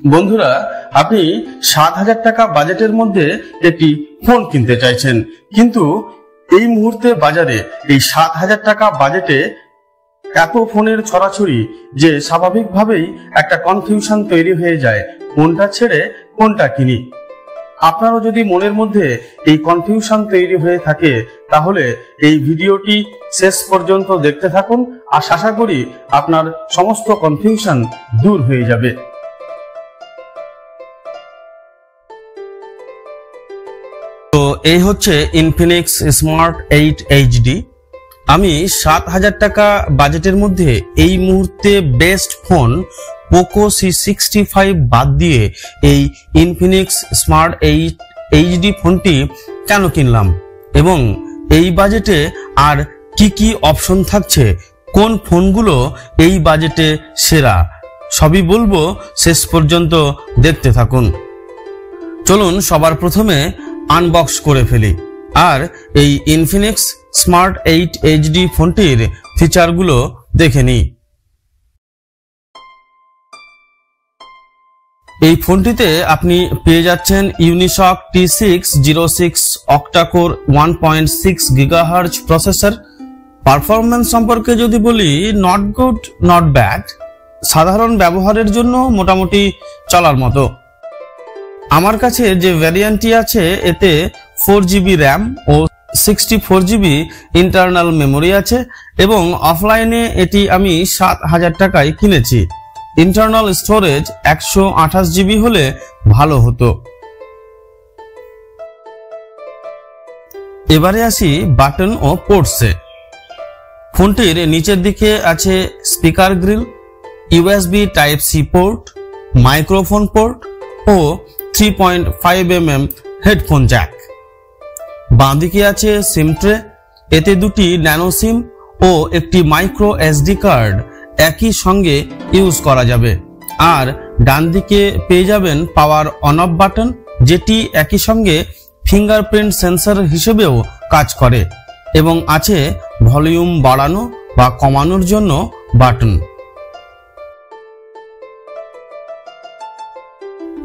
বন্ধুরা, আপনি ৭,০০০ টাকা বাজেটের মধ্যে একটি ফোন কিনতে চাইছেন, কিন্তু এই মুহূর্তে বাজারে এই ৭,০০০ টাকা বাজেটে এত ফোনের ছড়াছড়ি যে স্বাভাবিকভাবেই একটা কনফিউশন তৈরি হয়ে যায়, কোনটা ছেড়ে কোনটা কিনি। আপনারও যদি মনের মধ্যে এই কনফিউশন তৈরি হয়ে থাকে, তাহলে এই ভিডিওটি শেষ পর্যন্ত দেখতে থাকুন। আশা করি আপনার সমস্ত কনফিউশন দূর হয়ে যাবে। তো এই হচ্ছে ইনফিনিক্স স্মার্ট 8 HD। আমি ৭,০০০ টাকা বাজেটের মধ্যে এই মুহূর্তে বেস্ট ফোন পোকো C65 বাদ দিয়ে এই ইনফিনিক্স স্মার্ট 8 HD ফোনটি কেন কিনলাম এবং এই বাজেটে আর কি কি অপশন থাকছে, কোন ফোনগুলো এই বাজেটে সেরা, সবই বলবো, শেষ পর্যন্ত দেখতে থাকুন। চলুন সবার প্রথমে আনবক্স করে ফেলি আর এই ইনফিনিক্স স্মার্ট 8 HD ফোনটির ফিচারগুলো দেখে নিই। এই ফোনটিতে আপনি পেয়ে যাচ্ছেন Unisoc T606 octa-core 1.6 GHz processor. Performance সম্পর্কে যদি বলি, নট গুড নট ব্যাড, সাধারণ ব্যবহারের জন্য মোটামুটি চলার মতো। আমার কাছে যে ভ্যারিয়েন্টটি আছে এতে 4GB র্যাম ও 64GB ইন্টারনাল মেমোরি আছে এবং অফলাইনে এটি আমি ৭,০০০ টাকায় কিনেছি। ইন্টারনাল স্টোরেজ 128GB হলে ভালো হতো। এবারে আসি বাটন ও পোর্টসে। ফোনটির নিচের দিকে আছে speaker grill, USB Type-C port, microphone port ও 3.5mm হেডফোন জ্যাক। বাঁদিকে আছে সিম ট্রে, এতে দুটি ন্যানো সিম ও একটি মাইক্রো SD কার্ড একই সঙ্গে ইউজ করা যাবে। আর ডান দিকে পেয়ে যাবেন পাওয়ার অন অফ বাটন, যেটি একই সঙ্গে ফিঙ্গারপ্রিন্ট সেন্সর হিসেবেও কাজ করে, এবং আছে ভলিউম বাড়ানো বা কমানোর জন্য বাটন।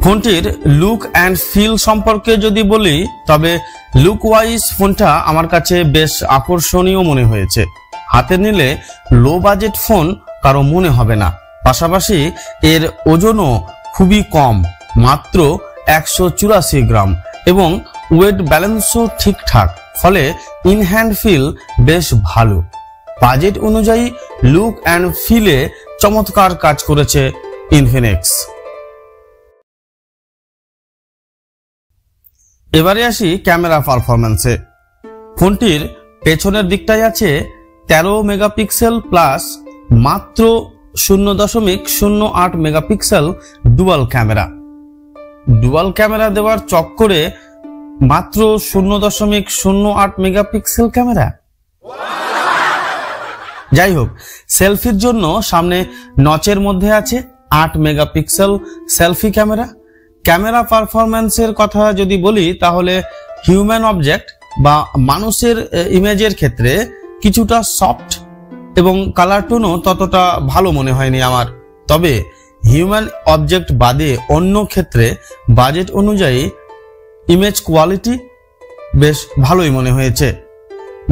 ফোনটির লুক অ্যান্ড ফিল সম্পর্কে যদি বলি, তবে লুক ওয়াইজ ফোনটা আমার কাছে বেশ আকর্ষণীয় মনে হয়েছে। হাতে নিলে লো বাজেট ফোন কারো মনে হবে না, পাশাপাশি এর ওজনও খুবই কম, মাত্র 184 গ্রাম, এবং ওয়েট ব্যালেন্সও ঠিকঠাক, ফলে ইন হ্যান্ড ফিল বেশ ভালো। বাজেট অনুযায়ী লুক অ্যান্ড ফিলে চমৎকার কাজ করেছে ইনফিনিক্স। এবারে আসি ক্যামেরা পারফরম্যান্সে। ফোনটির পেছনের দিকটায় আছে 13 মেগাপিক্সেল প্লাস মাত্র 0.08 megapixel dual camera. Dual camera দেওয়ার চক্করে মাত্র 0.08 মেগাপিক্সেল ক্যামেরা। যাই হোক, সেলফির জন্য সামনে নচের মধ্যে আছে 8 মেগাপিক্সেল সেলফি ক্যামেরা। ক্যামেরা পারফরম্যান্সের কথা যদি বলি, তাহলে হিউম্যান অবজেক্ট বা মানুষের ইমেজের ক্ষেত্রে কিছুটা সফট এবং কালার টোনও ততটা ভালো মনে হয়নি আমার। তবে হিউম্যান অবজেক্ট বাদে অন্য ক্ষেত্রে বাজেট অনুযায়ী ইমেজ কোয়ালিটি বেশ ভালোই মনে হয়েছে।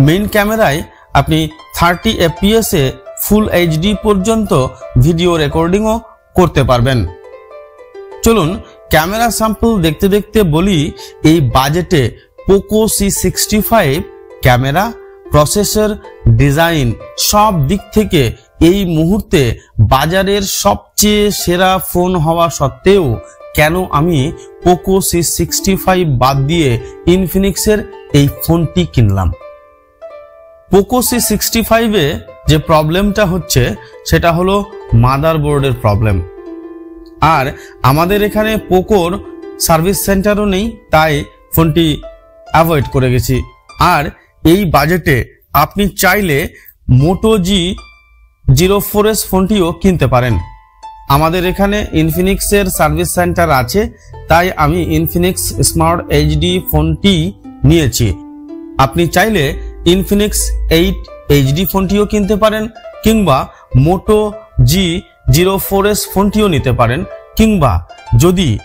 মেইন ক্যামেরায় আপনি 30 FPS এ ফুল HD পর্যন্ত ভিডিও রেকর্ডিংও করতে পারবেন। চলুন ক্যামেরা স্যাম্পল দেখতে দেখতে বলি, এই বাজেটে Poco C65 camera, processor, design সব দিক থেকে এই মুহূর্তে বাজারের সবচেয়ে সেরা ফোন হওয়া সত্ত্বেও কেন আমি পোকো C65 বাদ দিয়ে ইনফিনিক্সের এই ফোনটি কিনলাম। পোকো C65 এ যে প্রবলেমটা হচ্ছে সেটা হলো মাদারবোর্ডের প্রবলেম। আর আমাদের এখানে পোকোর সার্ভিস সেন্টারও নেই, তাই ফোনটি অ্যাভয়েড করে গেছি। আর এই বাজেটে আপনি চাইলে মোটো G04S ফোনটিও কিনতে পারেন। আমাদের এখানে ইনফিনিক্সের সার্ভিস সেন্টার আছে, তাই আমি ইনফিনিক্স স্মার্ট HD ফোনটি নিয়েছি। আপনি চাইলে ইনফিনিক্স 8 HD ফোনটিও কিনতে পারেন, কিংবা মোটো G04S ফোনটিও নিতে পারেন, কিংবা যদি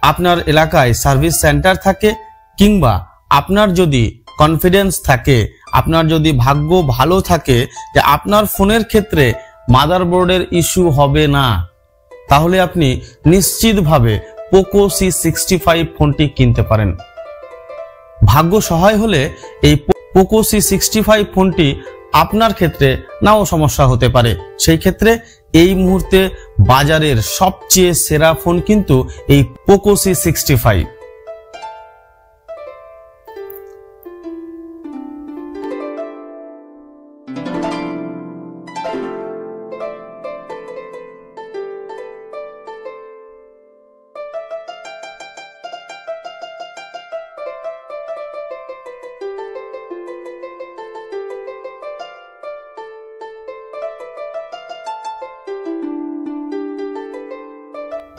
আপনার এলাকায় সার্ভিস সেন্টার থাকে, কিংবা আপনার যদি কনফিডেন্স থাকে, আপনার যদি ভাগ্য ভালো থাকে যে আপনার ফোনের ক্ষেত্রে মাদারবোর্ডের ইস্যু হবে না, তাহলে আপনি নিশ্চিতভাবে পোকো C65 ফোনটি কিনতে পারেন। ভাগ্য সহায় হলে এই পোকো C65 ফোনটি আপনার ক্ষেত্রে নাও সমস্যা হতে পারে। সেই ক্ষেত্রে এই মুহূর্তে বাজারের সবচেয়ে সেরা ফোন কিন্তু এই Poco C65।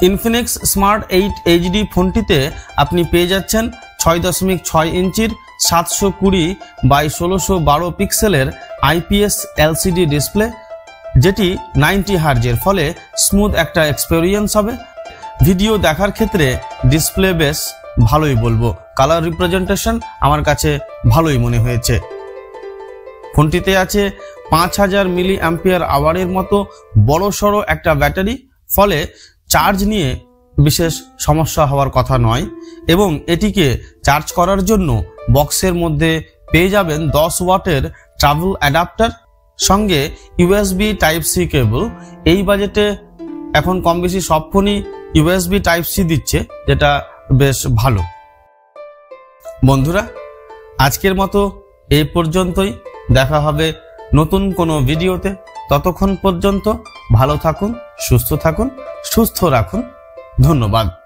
Infinix smart 8 HD ফোনটিতে আপনি পেয়ে যাচ্ছেন 6.6 ইঞ্চির 720x1612 পিক্সেলের IPS LCD ডিসপ্লে, যেটি 90 হার্জের, ফলে স্মুথ একটা এক্সপেরিয়েন্স হবে। ভিডিও দেখার ক্ষেত্রে ডিসপ্লে বেশ ভালোই বলবো, কালার রিপ্রেজেন্টেশন আমার কাছে ভালোই মনে হয়েছে। ফোনটিতে আছে 5000 মিলি অ্যাম্পিয়ার আওয়ারের মতো বড়সড় একটা ব্যাটারি, ফলে চার্জ নিয়ে বিশেষ সমস্যা হওয়ার কথা নয়। এবং এটিকে চার্জ করার জন্য বক্সের মধ্যে পেয়ে যাবেন 10 ওয়াটের ট্রাভেল অ্যাডাপ্টার, সঙ্গে USB Type-C কেবল। এই বাজেটে এখন কম বেশি সব ফোনই USB Type-C দিচ্ছে, যেটা বেশ ভালো। বন্ধুরা, আজকের মতো এই পর্যন্তই, দেখা হবে নতুন কোনো ভিডিওতে। ততক্ষণ পর্যন্ত ভালো থাকুন, সুস্থ থাকুন, সুস্থ রাখুন। ধন্যবাদ।